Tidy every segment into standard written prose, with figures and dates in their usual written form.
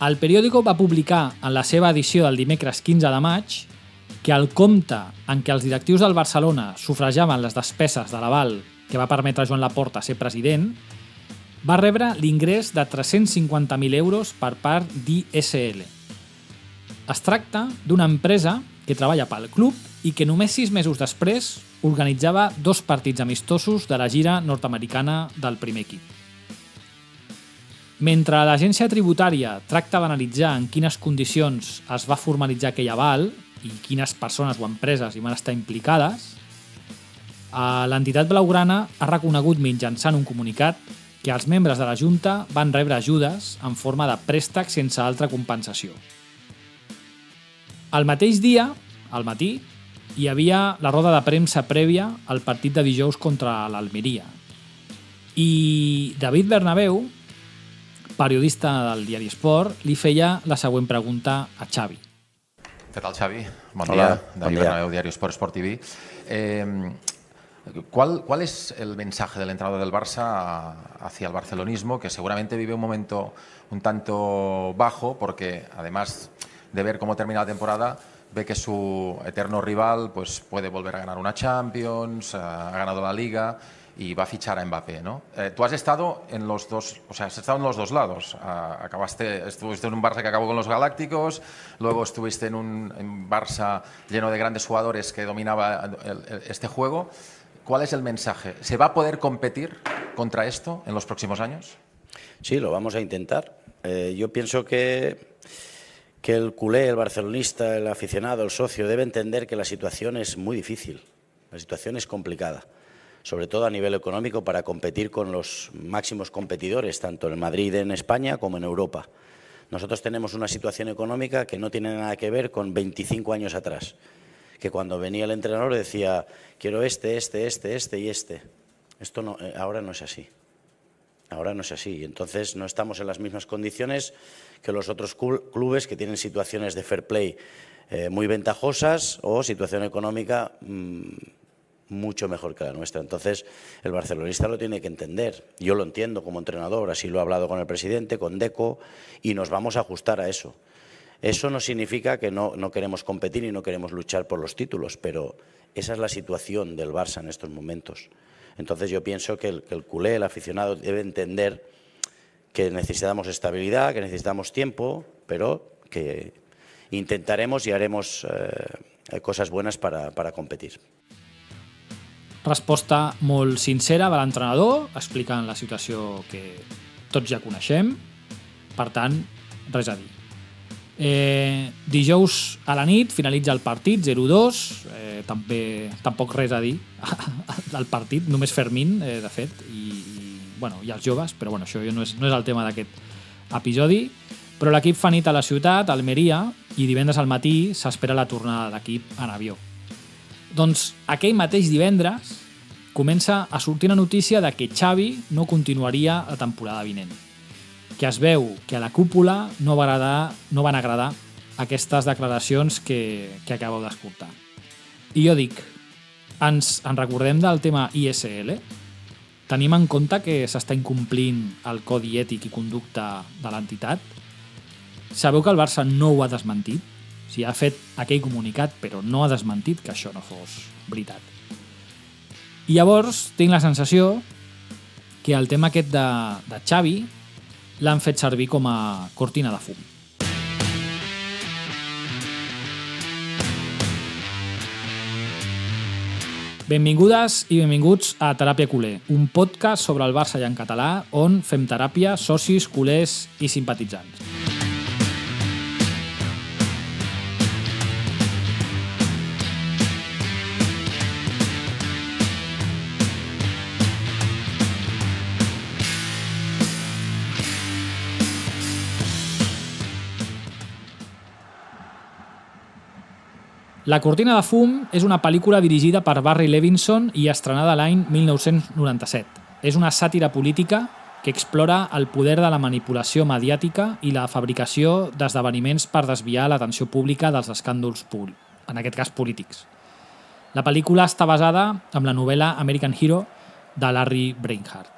El periòdico va publicar en la seva edició del dimecres 15 de maig que el compte en què els directius del Barcelona sufrajaven les despeses de l'aval que va permetre a Joan Laporta ser president va rebre l'ingrés de 350.000 euros per part d'ISL. Es tracta d'una empresa que treballa pel club i que només 6 mesos després organitzava 2 partits amistosos de la gira nord-americana del primer equip. Mentre l'agència tributària tracta d'analitzar en quines condicions es va formalitzar aquell aval i quines persones o empreses hi van estar implicades, l'entitat blaugrana ha reconegut mitjançant un comunicat que els membres de la Junta van rebre ajudes en forma de préstec sense altra compensació. El mateix dia, al matí, hi havia la roda de premsa prèvia al partit de dijous contra l'Almeria. I David Bernabéu, periodista del diari Esport, li feia la següent pregunta a Xavi. ¿Qué tal, Xavi? Bon Hola, dia. bon David dia. Bernabéu, Diario Sport, Sport TV. ¿Cuál es el mensaje del entrenador del Barça hacia el barcelonismo, que seguramente vive un momento un tanto bajo, porque además de ver cómo termina la temporada, ve que su eterno rival pues, puede volver a ganar una Champions, ha ganado la Liga y va a fichar a Mbappé, ¿no? Tú has estado en los dos, o sea, has estado en los dos lados. Estuviste en un Barça que acabó con los Galácticos, luego estuviste en un Barça lleno de grandes jugadores que dominaba este juego. ¿Cuál es el mensaje? ¿Se va a poder competir contra esto en los próximos años? Sí, lo vamos a intentar. Yo pienso que el culé, el barcelonista, el aficionado, el socio debe entender que la situación es muy difícil, la situación es complicada, sobre todo a nivel económico, para competir con los máximos competidores, tanto en Madrid, en España, como en Europa. Nosotros tenemos una situación económica que no tiene nada que ver con 25 años atrás, que cuando venía el entrenador decía, quiero este y este. Esto no, ahora no es así. Ahora no es así. Entonces no estamos en las mismas condiciones que los otros clubes que tienen situaciones de fair play muy ventajosas o situación económica mucho mejor que la nuestra. Entonces el barcelonista lo tiene que entender. Yo lo entiendo como entrenador, así lo he hablado con el presidente, con Deco, y nos vamos a ajustar a eso. Eso no significa que no queremos competir y no queremos luchar por los títulos, pero esa es la situación del Barça en estos momentos. Entonces yo pienso que el culé, el aficionado, debe entender que necesitamos estabilidad, que necesitamos tiempo, pero que intentaremos y haremos cosas buenas para competir. Resposta molt sincera de l'entrenador, explicant la situació que tots ja coneixem. Per tant, res a dir. Dijous a la nit finalitza el partit 0-2, tampoc res a dir del partit, només Fermín, de fet, i els joves, però això no és el tema d'aquest episodi. Però l'equip fa nit a la ciutat, a Almeria, i divendres al matí s'espera la tornada de l'equip en avió. Doncs aquell mateix divendres comença a sortir una notícia de que Xavi no continuaria la temporada vinent, que es veu que a la cúpula no van agradar aquestes declaracions que acabeu d'escoltar. I jo dic, ens recordem del tema ISL? Tenim en compte que s'està incomplint el codi ètic i conducta de l'entitat? Sabeu que el Barça no ho ha desmentit? O sigui, ha fet aquell comunicat, però no ha desmentit que això no fos veritat. I llavors tinc la sensació que el tema aquest de Xavi l'han fet servir com a cortina de fum. Benvingudes i benvinguts a Teràpia Culer, un podcast sobre el Barça i en català on fem teràpia socis, culers i simpatitzants. La cortina de fum és una pel·lícula dirigida per Barry Levinson i estrenada l'any 1997. És una sàtira política que explora el poder de la manipulació mediàtica i la fabricació d'esdeveniments per desviar l'atenció pública dels escàndols públics, en aquest cas polítics. La pel·lícula està basada en la novel·la American Hero de Larry Bernhardt.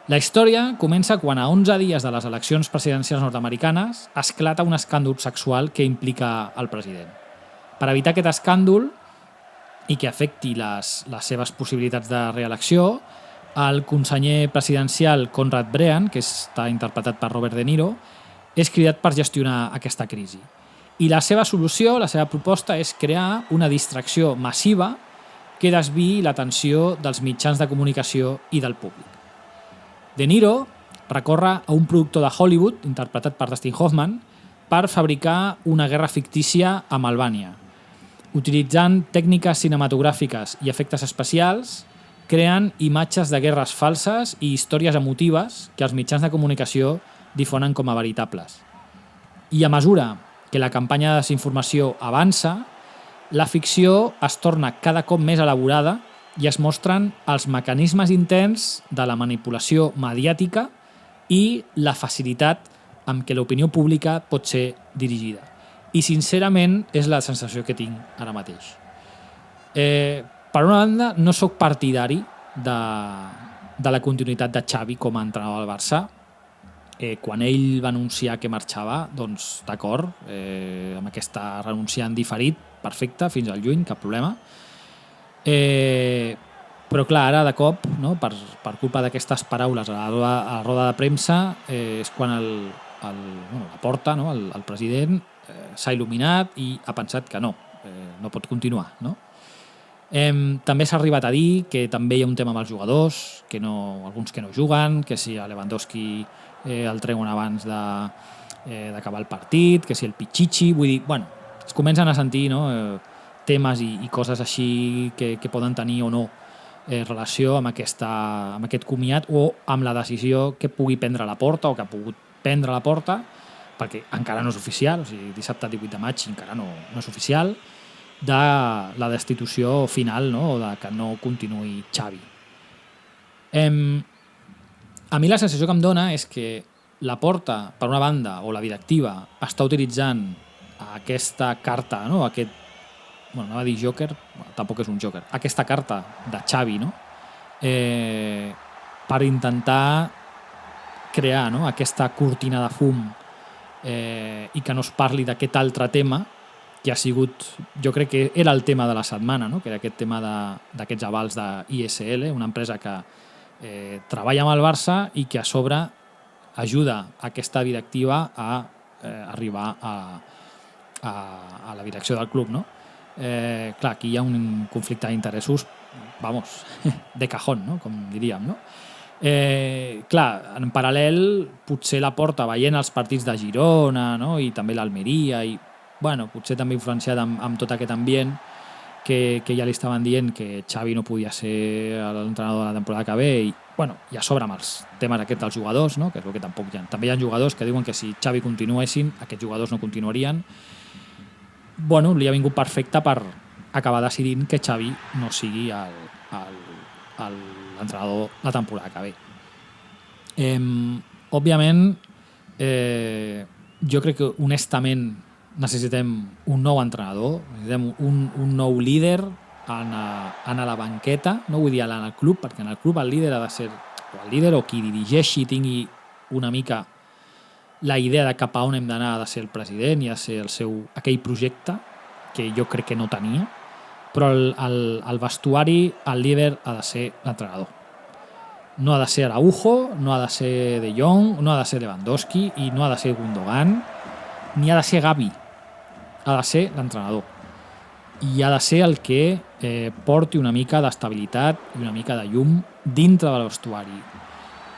La història comença quan a 11 dies de les eleccions presidencials nord-americanes esclata un escàndol sexual que implica el president. Per evitar aquest escàndol i que afecti les seves possibilitats de reelecció, el conseller presidencial Conrad Brean, que està interpretat per Robert De Niro, és cridat per gestionar aquesta crisi. I la seva solució, la seva proposta, és crear una distracció massiva que desviï l'atenció dels mitjans de comunicació i del públic. De Niro recorre a un productor de Hollywood, interpretat per Dustin Hoffman, per fabricar una guerra fictícia amb Albània. Utilitzant tècniques cinematogràfiques i efectes especials, creen imatges de guerres falses i històries emotives que els mitjans de comunicació difonen com a veritables. I a mesura que la campanya de desinformació avança, la ficció es torna cada cop més elaborada i es mostren els mecanismes interns de la manipulació mediàtica i la facilitat amb què l'opinió pública pot ser dirigida. I, sincerament, és la sensació que tinc ara mateix. Per una banda, no sóc partidari de la continuïtat de Xavi com a entrenador del Barça. Quan ell va anunciar que marxava, doncs d'acord, amb aquesta renúncia en diferit, perfecte, fins al juny, cap problema. Però clar, ara de cop, no, per culpa d'aquestes paraules a la roda de premsa, és quan la Porta, no, el president, s'ha il·luminat i ha pensat que no pot continuar, no? També s'ha arribat a dir que també hi ha un tema amb els jugadors, alguns que no juguen, que si a Lewandowski el treuen abans d'acabar el partit, que si el Pichichi, vull dir, bueno, es comencen a sentir, no, temes i coses així que poden tenir o no relació amb aquest comiat o amb la decisió que pugui prendre la Porta o que ha pogut prendre la Porta, perquè encara no és oficial, o sigui, dissabte 18 de maig encara no és oficial, de la destitució final, no, o de que no continuï Xavi. A mi la sensació que em dona és que la Porta, per una banda, o la directiva, està utilitzant aquesta carta, no, anava a dir Joker, tampoc és un Joker, aquesta carta de Xavi, no, per intentar crear, no, aquesta cortina de fum i que no es parli d'aquest altre tema que ha sigut, jo crec que era el tema de la setmana, no? Que era aquest tema d'aquests avals de ISL, una empresa que treballa amb el Barça i que a sobre ajuda aquesta directiva a arribar a la direcció del club, no? Clar, aquí hi ha un conflicte d'interessos, vamos, de cajón, no? Com diríem, no? Clar, en paral·lel, potser la Porta veient els partits de Girona, no? I també l'Almeria, i bueno, potser també influenciat amb tot aquest ambient que ja li estaven dient que Xavi no podia ser l'entrenador de la temporada que ve i, bueno, i a sobre amb els temes aquests dels jugadors, no? Que és el que tampoc hi ha. També hi ha jugadors que diuen que si Xavi continuessin, aquests jugadors no continuarien. Bueno, li ha vingut perfecte per acabar decidint que Xavi no sigui l'entrenador la temporada que ve. Òbviament, jo crec que honestament necessitem un nou entrenador, necessitem un nou líder en la banqueta, no vull dir en el club, perquè en el club el líder ha de ser el líder o qui dirigeixi tingui una mica la idea de cap a on hem d'anar, ha de ser el president i ha de ser aquell projecte que jo crec que no tenia, però el vestuari, el líder ha de ser l'entrenador. No ha de ser Araujo, no ha de ser De Jong, no ha de ser Lewandowski i no ha de ser Gundogan, ni ha de ser Gavi. Ha de ser l'entrenador. I ha de ser el que porti una mica d'estabilitat i una mica de llum dintre del vestuari.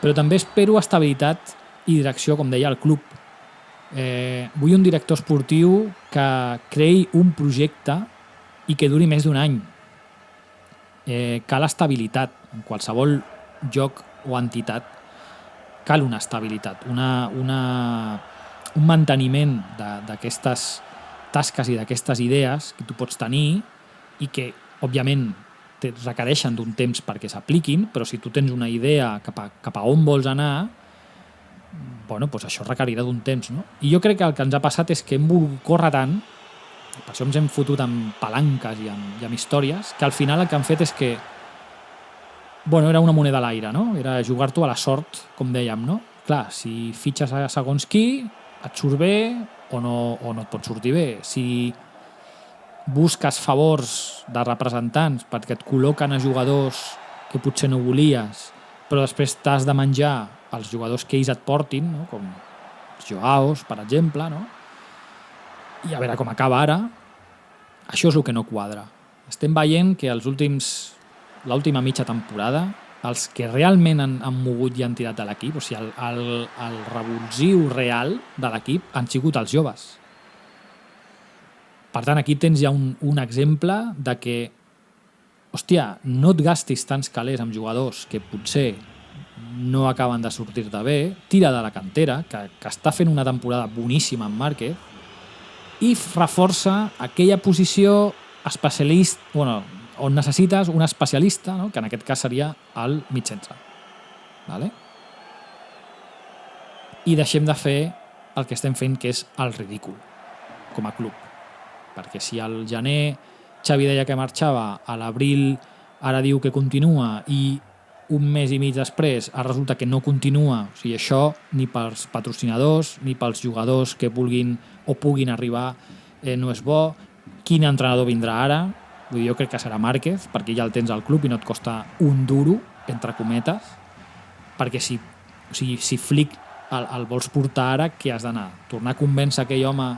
Però també espero estabilitat i direcció, com deia el club. Vull un director esportiu que creï un projecte i que duri més d'un any. Cal estabilitat. En qualsevol joc o entitat cal una estabilitat, un manteniment d'aquestes tasques i d'aquestes idees que tu pots tenir i que, òbviament, requereixen d'un temps perquè s'apliquin, però si tu tens una idea cap a on vols anar, bueno, doncs això requerirà d'un temps, no? I jo crec que el que ens ha passat és que hem volgut córrer tant, per això ens hem fotut amb palanques i amb històries, que al final el que han fet és que bueno, era una moneda a l'aire, no? Era jugar-t'ho a la sort, com dèiem, no? Clar, si fitxes a segons qui, et surt bé o no et pot sortir bé. Si busques favors de representants perquè et col·loquen a jugadors que potser no volies, però després t'has de menjar els jugadors que ells et portin, no? Com els Joaos, per exemple, no? I a veure com acaba ara. Això és el que no quadra. Estem veient que l'última mitja temporada, els que realment han mogut i han tirat de l'equip, o sigui, el revulsiu real de l'equip han sigut els joves. Per tant, aquí tens ja un exemple de que, hòstia, no et gastis tants calés amb jugadors que potser no acaben de sortir-te bé, tira de la cantera, que està fent una temporada boníssima en Márquez, i reforça aquella posició especialista, bueno, on necessites un especialista, no? Que en aquest cas seria el mig centre. Vale? I deixem de fer el que estem fent, que és el ridícul, com a club. Perquè si al gener Xavi deia que marxava, a l'abril ara diu que continua i un mes i mig després resulta que no continua, o sigui, això ni pels patrocinadors ni pels jugadors que vulguin o puguin arribar no és bo. Quin entrenador vindrà ara? Vull dir, jo crec que serà Márquez, perquè ja el tens al club i no et costa un duro, entre cometes, perquè si Flick el vols portar ara, què has d'anar? Tornar a convèncer aquell home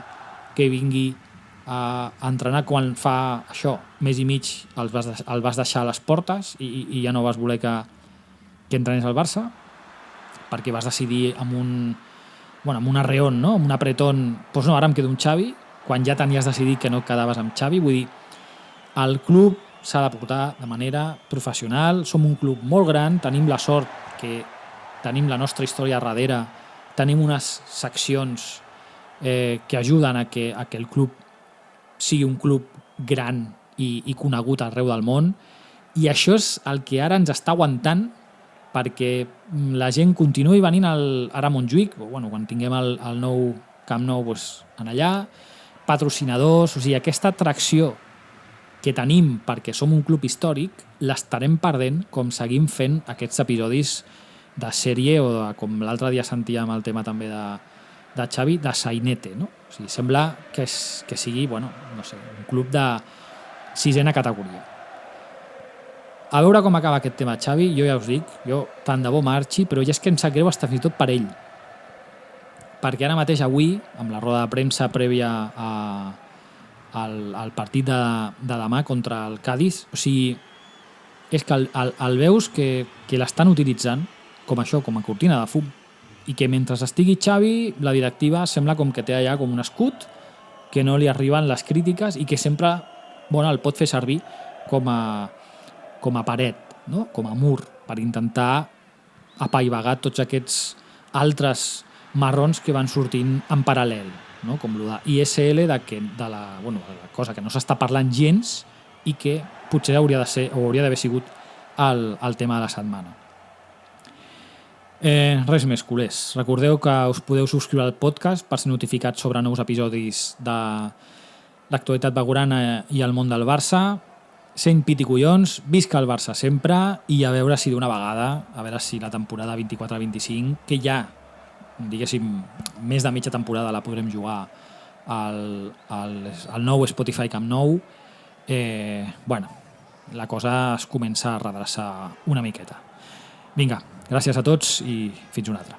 que vingui a entrenar quan fa això, mes i mig el vas deixar a les portes i ja no vas voler que entrenés al Barça, perquè vas decidir amb un arreón, no? Amb un apretón, doncs no, ara em quedo amb Xavi, quan ja tenies decidit que no quedaves amb Xavi. Vull dir, el club s'ha de portar de manera professional, som un club molt gran, tenim la sort que tenim la nostra història darrere, tenim unes seccions que ajuden a que el club sigui un club gran i conegut arreu del món, i això és el que ara ens està aguantant perquè la gent continuï venint ara a Montjuïc, o bueno, quan tinguem el nou Camp Nou, doncs, en allà, patrocinadors, o sigui, aquesta atracció que tenim perquè som un club històric, l'estarem perdent com seguim fent aquests episodis de sèrie o com l'altre dia sentíem el tema també de Xavi, de sainete, no? O sigui, sembla que sigui, bueno, no sé, un club de sisena categoria. A veure com acaba aquest tema, Xavi. Jo ja us dic, jo tant de bo marxi, però ja és que em sap greu fins i tot per ell. Perquè ara mateix avui, amb la roda de premsa prèvia al partit de demà contra el Cádiz, o sigui, és que el veus que l'estan utilitzant com això, com a cortina de fum, i que mentre estigui Xavi, la directiva sembla com que té allà com un escut, que no li arriben les crítiques i que sempre, bueno, el pot fer servir com a paret, no? Com a mur, per intentar apaivagar tots aquests altres marrons que van sortint en paral·lel, no? Com el d'ISL, de la cosa que no s'està parlant gens i que potser hauria d'haver sigut el tema de la setmana. Res més, culers. Recordeu que us podeu subscriure al podcast per ser notificats sobre nous episodis de l'actualitat bagurana i el món del Barça. Sent pit i collons, visca el Barça sempre, i a veure si d'una vegada, a veure si la temporada 24-25, que ja, diguéssim, més de mitja temporada la podrem jugar al nou Spotify Camp Nou, bueno, la cosa es comença a redreçar una miqueta. Vinga, gràcies a tots i fins una altra.